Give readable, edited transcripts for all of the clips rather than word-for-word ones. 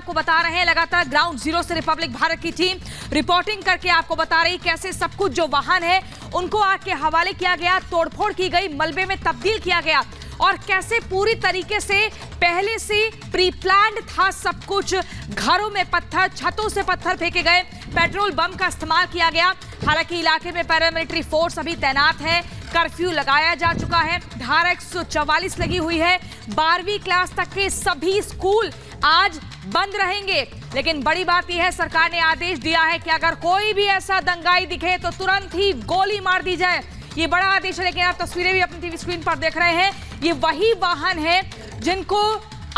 आपको बता रहे हैं, लगातार ग्राउंड जीरो से रिपब्लिक भारत की टीम रिपोर्टिंग करके आपको बता रही कैसे सब कुछ जो वाहन है उनको आग के हवाले किया गया, तोड़फोड़ की गई, मलबे में तब्दील किया गया और कैसे पूरी तरीके से पहले से प्री प्लान्ड था सब कुछ। घरों में पत्थर, छतों से पत्थर फेंके गए, पेट्रोल बम का इस्तेमाल किया गया। हालांकि इलाके में पैरामिलिट्री फोर्स अभी तैनात है, कर्फ्यू लगाया जा चुका है, धारा 144 लगी हुई है। 12वीं क्लास तक के सभी स्कूल आज बंद रहेंगे। लेकिन बड़ी बात यह है, सरकार ने आदेश दिया है कि अगर कोई भी ऐसा दंगाई दिखे तो तुरंत ही गोली मार दी जाए। ये बड़ा आदेश है। लेकिन आप तस्वीरें भी अपनी टीवी स्क्रीन पर देख रहे हैं, ये वही वाहन है जिनको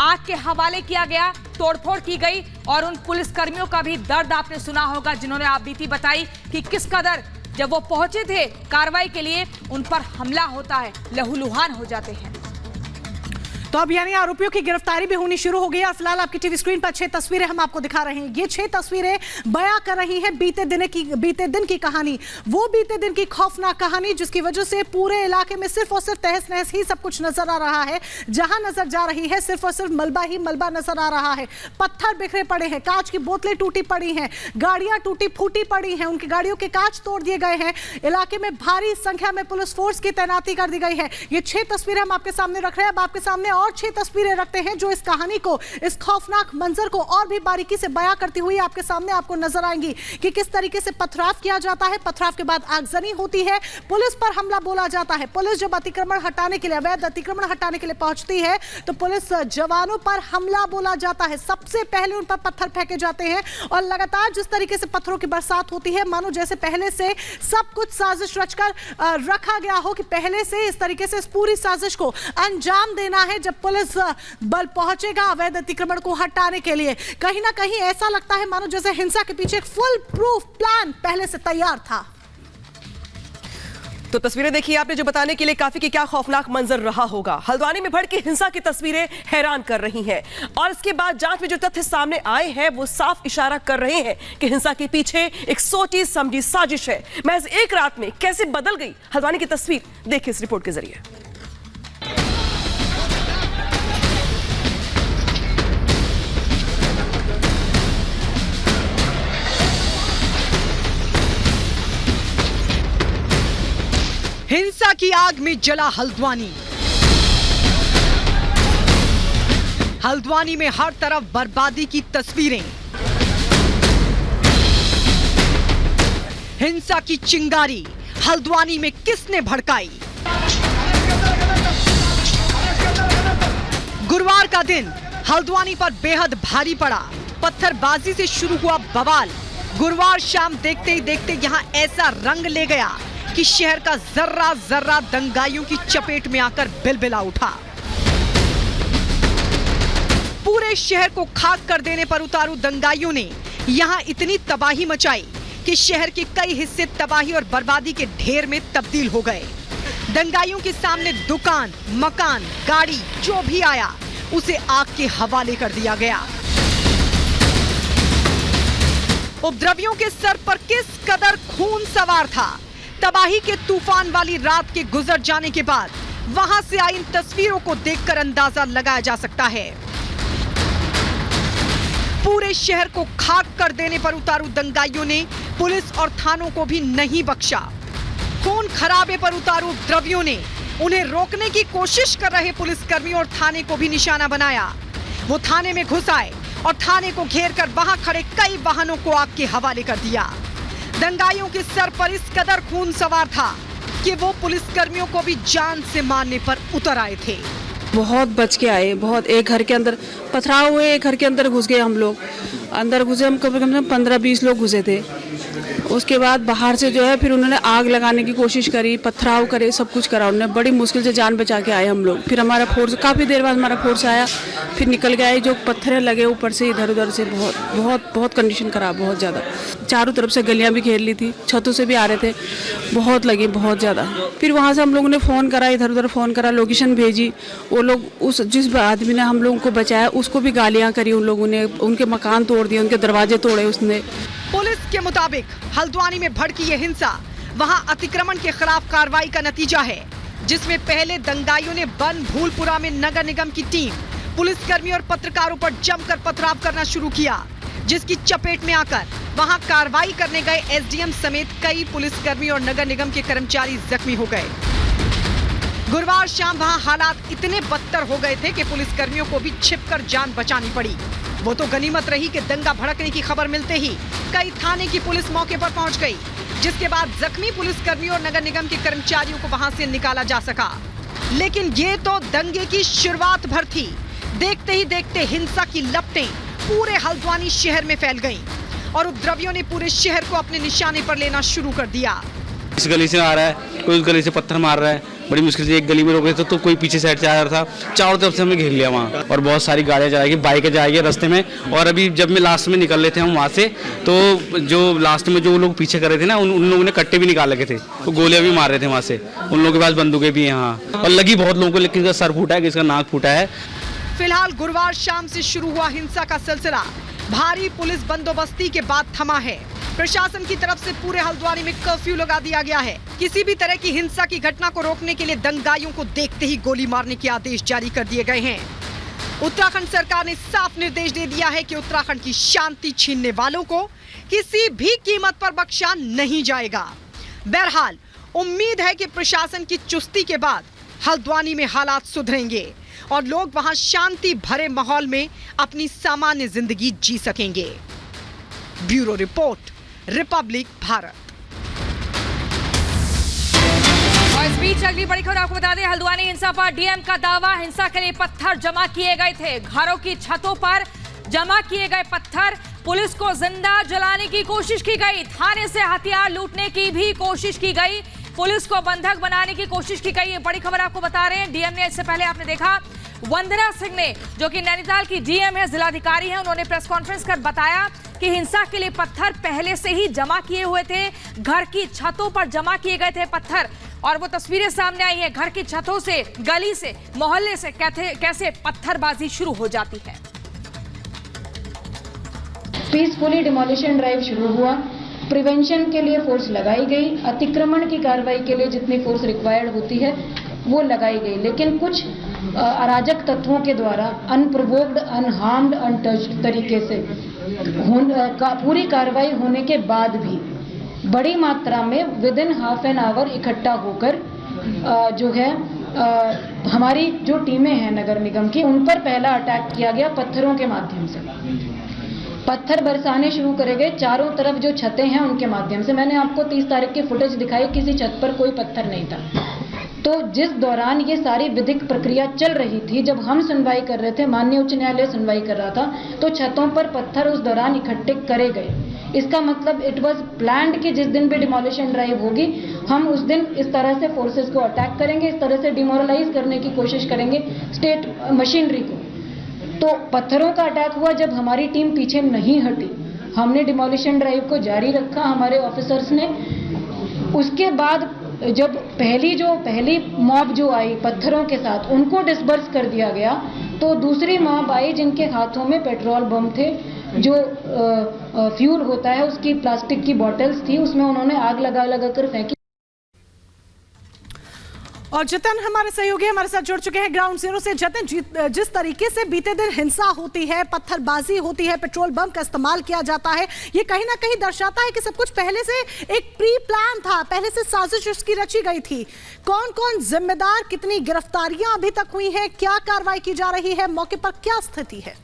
आग के हवाले किया गया, तोड़फोड़ की गई और उन पुलिसकर्मियों का भी दर्द आपने सुना होगा जिन्होंने आप बीती बताई कि किस कदर जब वो पहुंचे थे कार्रवाई के लिए उन पर हमला होता है, लहूलुहान हो जाते हैं। तो अब यानी आरोपियों की गिरफ्तारी भी होनी शुरू हो गई है। फिलहाल आपकी टीवी स्क्रीन पर 6 तस्वीरें हम आपको दिखा रहे हैं। ये 6 तस्वीरें बयां कर रही हैं बीते दिन की कहानी, वो बीते दिन की खौफनाक कहानी जिसकी वजह से पूरे इलाके में सिर्फ और सिर्फ तहस नहस ही सब कुछ नजर आ रहा है। जहां नजर जा रही है सिर्फ और सिर्फ मलबा ही मलबा नजर आ रहा है। पत्थर बिखरे पड़े हैं, कांच की बोतलें टूटी पड़ी हैं, गाड़ियां टूटी फूटी पड़ी हैं, उनकी गाड़ियों के कांच तोड़ दिए गए हैं। इलाके में भारी संख्या में पुलिस फोर्स की तैनाती कर दी गई है। ये 6 तस्वीरें हम आपके सामने रख रहे हैं। अब आपके सामने और 6 तस्वीरें रखते हैं जो इस कहानी को, इस खौफनाक मंजर को और भी बारीकी से बयां करती हुई आपके सामने आपको नजर आएंगी कि किस तरीके से पथराव किया जाता है। पथराव के बाद आगजनी होती है, पुलिस पर हमला बोला जाता है। पुलिस जब अतिक्रमण हटाने के लिए, अवैध अतिक्रमण हटाने के लिए पहुंचती है तो पुलिस जवानों पर हमला बोला जाता है। सबसे पहले उन पर पत्थर फेंके जाते हैं और लगातार जिस तरीके से पत्थरों की बरसात होती है मानो जैसे पहले से सब कुछ साजिश रचकर रखा गया हो कि पहले से इस तरीके से इस पूरी साजिश को अंजाम देना है। जब पुलिस बल पहुंचेगा अवैध अतिक्रमण को हटाने के लिए, कहीं ना कहीं ऐसा लगता है मानो जैसे हिंसा के पीछे एक फुल प्रूफ प्लान पहले से तैयार था। तो तस्वीरें देखिए आपने जो बताने के लिए काफी कि क्या खौफनाक मंजर रहा होगा। हल्द्वानी में भड़की हिंसा की तस्वीरें हैरान कर रही हैं और इसके बाद जांच में जो तथ्य सामने आए हैं वो साफ इशारा कर रहे हैं कि हिंसा के पीछे एक सोची समझी साजिश है। महज एक रात में कैसे बदल गई हल्द्वानी की तस्वीर, देखिए इस रिपोर्ट के जरिए। हिंसा की आग में जला हल्द्वानी। हल्द्वानी में हर तरफ बर्बादी की तस्वीरें। हिंसा की चिंगारी हल्द्वानी में किसने भड़काई? गुरुवार का दिन हल्द्वानी पर बेहद भारी पड़ा। पत्थरबाजी से शुरू हुआ बवाल गुरुवार शाम देखते ही देखते यहां ऐसा रंग ले गया कि शहर का जर्रा जर्रा दंगाइयों की चपेट में आकर बिलबिला उठा। पूरे शहर को खाक कर देने पर उतारू दंगाइयों ने यहां इतनी तबाही मचाई कि शहर के कई हिस्से तबाही और बर्बादी के ढेर में तब्दील हो गए। दंगाइयों के सामने दुकान, मकान, गाड़ी जो भी आया उसे आग के हवाले कर दिया गया। उपद्रवियों के सर पर किस कदर खून सवार था, तबाही के तूफान वाली रात के गुजर जाने के बाद वहां से आई इन तस्वीरों को देखकर अंदाजा लगाया जा सकता है। पूरे शहर को खाक कर देने पर उतारू दंगाइयों ने पुलिस और थानों को भी नहीं बख्शा। खून खराबे पर उतारू उपद्रवियों ने उन्हें रोकने की कोशिश कर रहे पुलिसकर्मियों और थाने को भी निशाना बनाया। वो थाने में घुस आए और थाने को घेर कर वहां खड़े कई वाहनों को आग के हवाले कर दिया। दंगाइयों के सर पर इस कदर खून सवार था कि वो पुलिसकर्मियों को भी जान से मारने पर उतर आए थे। बहुत बच के आए, बहुत। एक घर के अंदर पथराव हुए, एक घर के अंदर घुस गए हम लोग। अंदर घुसे हम कम से कम 15-20 लोग घुसे थे। उसके बाद बाहर से जो है फिर उन्होंने आग लगाने की कोशिश करी, पथराव करे, सब कुछ करा उन्होंने। बड़ी मुश्किल से जान बचा के आए हम लोग। फिर हमारा फोर्स, काफ़ी देर बाद हमारा फोर्स आया, फिर निकल गया। जो पत्थर लगे ऊपर से इधर उधर से, बहुत बहुत बहुत कंडीशन खराब, बहुत ज़्यादा। चारों तरफ से गलियाँ भी घेर ली थी, छतों से भी आ रहे थे, बहुत लगी, बहुत ज़्यादा। फिर वहाँ से हम लोगों ने फ़ोन करा, इधर उधर फ़ोन करा, लोकेशन भेजी। वो लोग, उस जिस आदमी ने हम लोगों को बचाया उसको भी गालियाँ करी उन लोगों ने, उनके मकान तोड़ दिए, उनके दरवाजे तोड़े उसने। पुलिस के मुताबिक हल्द्वानी में भड़की ये हिंसा वहां अतिक्रमण के खिलाफ कार्रवाई का नतीजा है, जिसमें पहले दंगाइयों ने बन भूलपुरा में नगर निगम की टीम, पुलिसकर्मी और पत्रकारों पर जमकर पथराव करना शुरू किया, जिसकी चपेट में आकर वहां कार्रवाई करने गए एसडीएम समेत कई पुलिसकर्मी और नगर निगम के कर्मचारी जख्मी हो गए। गुरुवार शाम वहां हालात इतने बदतर हो गए थे कि पुलिसकर्मियों को भी छिपकर जान बचानी पड़ी। वो तो गनीमत रही कि दंगा भड़कने की खबर मिलते ही कई थाने की पुलिस मौके पर पहुंच गई, जिसके बाद जख्मी पुलिसकर्मियों और नगर निगम के कर्मचारियों को वहां से निकाला जा सका। लेकिन ये तो दंगे की शुरुआत भर थी। देखते ही देखते हिंसा की लपटें पूरे हल्द्वानी शहर में फैल गईं और उपद्रवियों ने पूरे शहर को अपने निशाने पर लेना शुरू कर दिया। इस गली से आ रहा है, कोई उस गली से पत्थर मार रहा है, बड़ी मुश्किल से एक गली में रोके तो कोई पीछे साइड से आ रहा था। चारों तरफ से हमने घेर लिया वहाँ, और बहुत सारी गाड़ियाँ जाएगी, बाइकें जाएगी रास्ते में। और अभी जब मैं लास्ट में निकल रहे थे हम वहाँ से, तो जो लास्ट में जो लोग पीछे कर रहे थे ना, उन लोगों ने कट्टे भी निकाल लगे थे, तो गोलियाँ भी मार रहे थे वहाँ से। उन लोगों के पास बंदूकें भी हैं यहाँ, और लगी बहुत लोगों को, लेकिन किसका सर फूटा है, किसका नाक फूटा है। फिलहाल गुरुवार शाम से शुरू हुआ हिंसा का सिलसिला भारी पुलिस बंदोबस्ती के बाद थमा है। प्रशासन की तरफ से पूरे हल्द्वानी में कर्फ्यू लगा दिया गया है। किसी भी तरह की हिंसा की घटना को रोकने के लिए दंगाइयों को देखते ही गोली मारने के आदेश जारी कर दिए गए हैं। उत्तराखंड सरकार ने साफ निर्देश दे दिया है कि उत्तराखंड की शांति छीनने वालों को किसी भी कीमत पर बख्शा नहीं जाएगा। बहरहाल उम्मीद है कि प्रशासन की चुस्ती के बाद हल्द्वानी में हालात सुधरेंगे और लोग वहां शांति भरे माहौल में अपनी सामान्य जिंदगी जी सकेंगे। Bureau report, Republic Bharat. और इस बीच अगली बड़ी खबर आपको बता दें, हल्द्वानी हिंसा पर डीएम का दावा, हिंसा के लिए पत्थर जमा किए गए थे। घरों की छतों पर जमा किए गए पत्थर, पुलिस को जिंदा जलाने की कोशिश की गई, थाने से हथियार लूटने की भी कोशिश की गई, पुलिस को बंधक बनाने की कोशिश की गई। ये बड़ी खबर आपको बता रहे हैं। डीएम ने, इससे पहले आपने देखा वंदना सिंह ने, जो कि नैनीताल की डीएम है, जिलाधिकारी है, उन्होंने प्रेस कॉन्फ्रेंस कर बताया कि हिंसा के लिए पत्थर पहले से ही जमा किए हुए थे। घर की छतों पर जमा किए गए थे पत्थर, और वो तस्वीरें सामने आई है। घर की छतों से, गली से, मोहल्ले से कैसे पत्थरबाजी शुरू हो जाती है। पीसफुली डिमोलिशन ड्राइव शुरू हुआ। प्रिवेंशन के लिए फोर्स लगाई गई, अतिक्रमण की कार्रवाई के लिए जितनी फोर्स रिक्वायर्ड होती है वो लगाई गई, लेकिन कुछ अराजक तत्वों के द्वारा अनप्रोवोक्ड, अनहार्म्ड, अनटच्ड तरीके से पूरी कार्रवाई होने के बाद भी बड़ी मात्रा में with in half an hour इकट्ठा होकर जो है हमारी जो टीमें हैं नगर निगम की, उन पर पहला अटैक किया गया पत्थरों के माध्यम से। पत्थर बरसाने शुरू करे गए चारों तरफ, जो छतें हैं उनके माध्यम से। मैंने आपको 30 तारीख की फुटेज दिखाई, किसी छत पर कोई पत्थर नहीं था। तो जिस दौरान ये सारी विधिक प्रक्रिया चल रही थी, जब हम सुनवाई कर रहे थे, माननीय उच्च न्यायालय सुनवाई कर रहा था, तो छतों पर पत्थर उस दौरान इकट्ठे करे गए। इसका मतलब इट वाज प्लान्ड कि जिस दिन भी डिमोलिशन ड्राइव होगी, हम उस दिन इस तरह से फोर्सेस को अटैक करेंगे, इस तरह से डिमोरलाइज करने की कोशिश करेंगे स्टेट मशीनरी को। तो पत्थरों का अटैक हुआ जब हमारी टीम पीछे नहीं हटी, हमने डिमोलिशन ड्राइव को जारी रखा, हमारे ऑफिसर्स ने। उसके बाद जब पहली मॉब जो आई पत्थरों के साथ, उनको डिस्बर्स कर दिया गया, तो दूसरी मॉब आई जिनके हाथों में पेट्रोल बम थे, जो फ्यूल होता है उसकी प्लास्टिक की बॉटल्स थी, उसमें उन्होंने आग लगा कर फेंकी। और जतन हमारे सहयोगी हमारे साथ जुड़ चुके हैं ग्राउंड जीरो से। जतन, जिस तरीके से बीते दिन हिंसा होती है, पत्थरबाजी होती है, पेट्रोल बम का इस्तेमाल किया जाता है, ये कहीं ना कहीं दर्शाता है कि सब कुछ पहले से एक प्री प्लान था, पहले से साजिश इसकी रची गई थी। कौन कौन जिम्मेदार, कितनी गिरफ्तारियां अभी तक हुई हैं, क्या कार्रवाई की जा रही है, मौके पर क्या स्थिति है?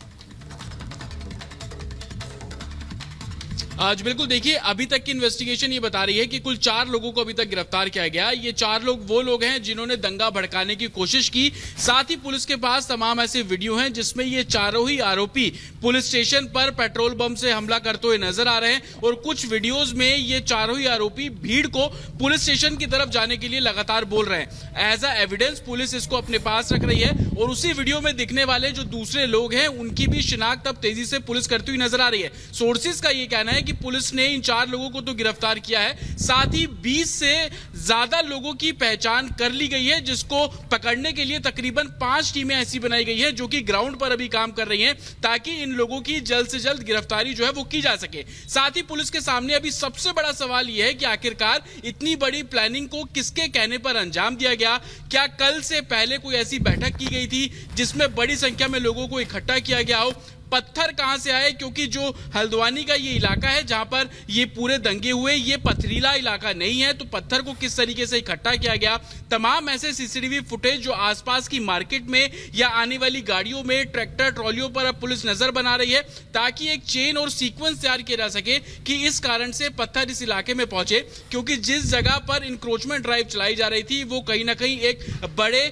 आज बिल्कुल देखिए, अभी तक की इन्वेस्टिगेशन ये बता रही है कि कुल 4 लोगों को अभी तक गिरफ्तार किया गया। ये 4 लोग वो लोग हैं जिन्होंने दंगा भड़काने की कोशिश की। साथ ही पुलिस के पास तमाम ऐसे वीडियो हैं जिसमें ये चारों ही आरोपी पुलिस स्टेशन पर पेट्रोल बम से हमला करते हुए नजर आ रहे हैं, और कुछ वीडियोज में ये चारों ही आरोपी भीड़ को पुलिस स्टेशन की तरफ जाने के लिए लगातार बोल रहे हैं। एज अ एविडेंस पुलिस इसको अपने पास रख रही है, और उसी वीडियो में दिखने वाले जो दूसरे लोग हैं उनकी भी शिनाख्त अब तेजी से पुलिस करती हुई नजर आ रही है। सोर्सेज का ये कहना है कि पुलिस ने इन 4 लोगों को तो गिरफ्तार किया है, साथ ही 20 से ज्यादा लोगों की पहचान कर ली गई है, जिसको पकड़ने के लिए तकरीबन 5 टीमें ऐसी बनाई गई हैं जो कि ग्राउंड पर अभी काम कर रही हैं, ताकि इन लोगों की जल्द से जल्द गिरफ्तारी जो है वो की जा सके। साथ ही पुलिस के सामने अभी सबसे बड़ा सवाल यह है कि आखिरकार इतनी बड़ी प्लानिंग को किसके कहने पर अंजाम दिया गया। क्या कल से पहले कोई ऐसी बैठक की गई थी जिसमें बड़ी संख्या में लोगों को इकट्ठा किया गया हो? पत्थर कहां से आए, क्योंकि जो हल्द्वानी का ये इलाका है जहां पर ये पूरे दंगे हुए, ये पथरीला इलाका नहीं है, तो पत्थर को किस तरीके से इकट्ठा किया गया? तमाम ऐसे सीसीटीवी फुटेज जो आसपास की मार्केट में या आने वाली गाड़ियों में, ट्रैक्टर ट्रॉलियों पर अब पुलिस नजर बना रही है, ताकि एक चेन और सीक्वेंस तैयार किया जा सके कि इस कारण से पत्थर इस इलाके में पहुंचे। क्योंकि जिस जगह पर इंक्रोचमेंट ड्राइव चलाई जा रही थी वो कहीं ना कहीं एक बड़े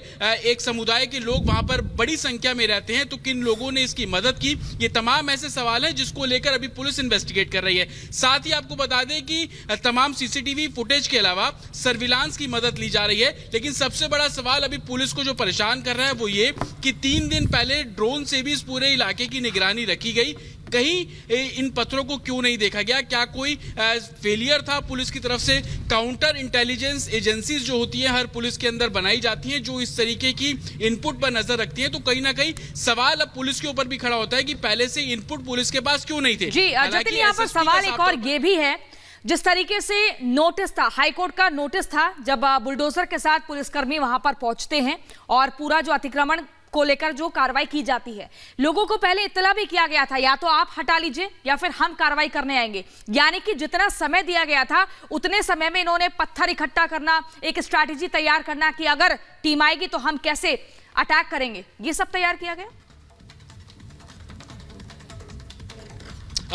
एक समुदाय के लोग वहां पर बड़ी संख्या में रहते हैं, तो किन लोगों ने इसकी मदद की? ये तमाम ऐसे सवाल हैं जिसको लेकर अभी पुलिस इन्वेस्टिगेट कर रही है। साथ ही आपको बता दें कि तमाम सीसीटीवी फुटेज के अलावा सर्विलांस की मदद ली जा रही है, लेकिन सबसे बड़ा सवाल अभी पुलिस को जो परेशान कर रहा है वो ये कि 3 दिन पहले ड्रोन से भी इस पूरे इलाके की निगरानी रखी गई, कहीं इन पत्थरों को क्यों नहीं देखा गया? क्या कोई फेलियर था पुलिस की तरफ से? काउंटर इंटेलिजेंस एजेंसीज जो होती है हर पुलिस के अंदर बनाई जाती हैं, जो इस तरीके की इनपुट पर नजर रखती हैं, तो कहीं ना कहीं सवाल अब पुलिस के ऊपर भी खड़ा होता है कि पहले से इनपुट पुलिस के पास क्यों नहीं थे? जी जतिन, यहाँ पर सवाल एक और ये भी है, जिस तरीके से नोटिस था, हाईकोर्ट का नोटिस था, जब बुलडोजर के साथ पुलिसकर्मी वहां पर पहुंचते हैं और पूरा जो अतिक्रमण को लेकर जो कार्रवाई की जाती है, लोगों को पहले इत्तला भी किया गया था, या तो आप हटा लीजिए या फिर हम कार्रवाई करने आएंगे। यानी कि जितना समय दिया गया था उतने समय में इन्होंने पत्थर इकट्ठा करना, एक स्ट्रैटेजी तैयार करना कि अगर टीम आएगी तो हम कैसे अटैक करेंगे, ये सब तैयार किया गया।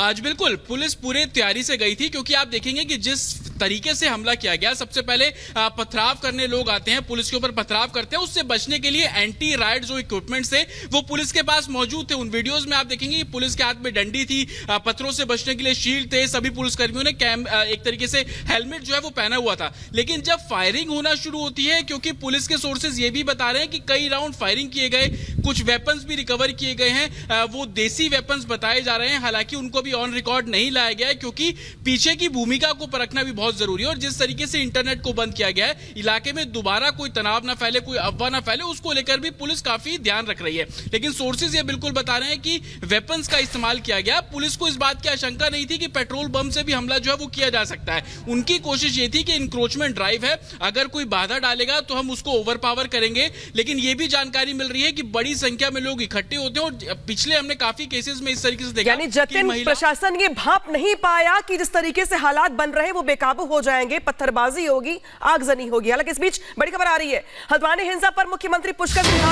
आज बिल्कुल पुलिस पूरे तैयारी से गई थी, क्योंकि आप देखेंगे कि जिस तरीके से हमला किया गया, सबसे पहले पथराव करने लोग आते हैं, पुलिस के ऊपर पथराव करते हैं, उससे बचने के लिए एंटी राइड जो इक्विपमेंट्स थे वो पुलिस के पास मौजूद थे। उन वीडियोस में आप देखेंगे कि पुलिस के हाथ में डंडी थी, पत्थरों से बचने के लिए शील्ड थे, सभी पुलिसकर्मियों ने एक तरीके से हेलमेट जो है वो पहना हुआ था। लेकिन जब फायरिंग होना शुरू होती है, क्योंकि पुलिस के सोर्सेज ये भी बता रहे हैं कि कई राउंड फायरिंग किए गए, कुछ वेपन्स भी रिकवर किए गए हैं, वो देसी वेपन्स बताए जा रहे हैं, हालांकि उनको भी ऑन रिकॉर्ड नहीं लाया गया है, क्योंकि पीछे की भूमिका को परखना भी बहुत जरूरी है। और जिस तरीके से इंटरनेट को बंद किया गया है, इलाके में दोबारा कोई तनाव ना फैले, कोई अफवाह ना फैले, उसको लेकर भी पुलिस काफी ध्यान रख रही है। लेकिन सोर्सेज ये बिल्कुल बता रहे हैं कि वेपन्स का इस्तेमाल किया गया। पुलिस को इस बात की आशंका नहीं थी कि पेट्रोल बम से भी हमला जो है वो किया जा सकता है। उनकी कोशिश ये थी कि इंक्रोचमेंट ड्राइव है, अगर कोई बाधा डालेगा तो हम उसको ओवरपावर करेंगे। लेकिन ये भी जानकारी मिल रही है कि बड़ी संख्या में लोग इकट्ठे होते हैं, और पिछले हमने काफी केसेस में इस तरीके से देखा। यानी जतिन, प्रशासन ये भाप नहीं पाया कि जिस तरीके से हालात बन रहे वो बेकाबू हो जाएंगे, पत्थरबाजी होगी, आगजनी होगी। हालांकि इस बीच बड़ी खबर आ रही है, हल्द्वानी हिंसा पर मुख्यमंत्री पुष्कर सिंह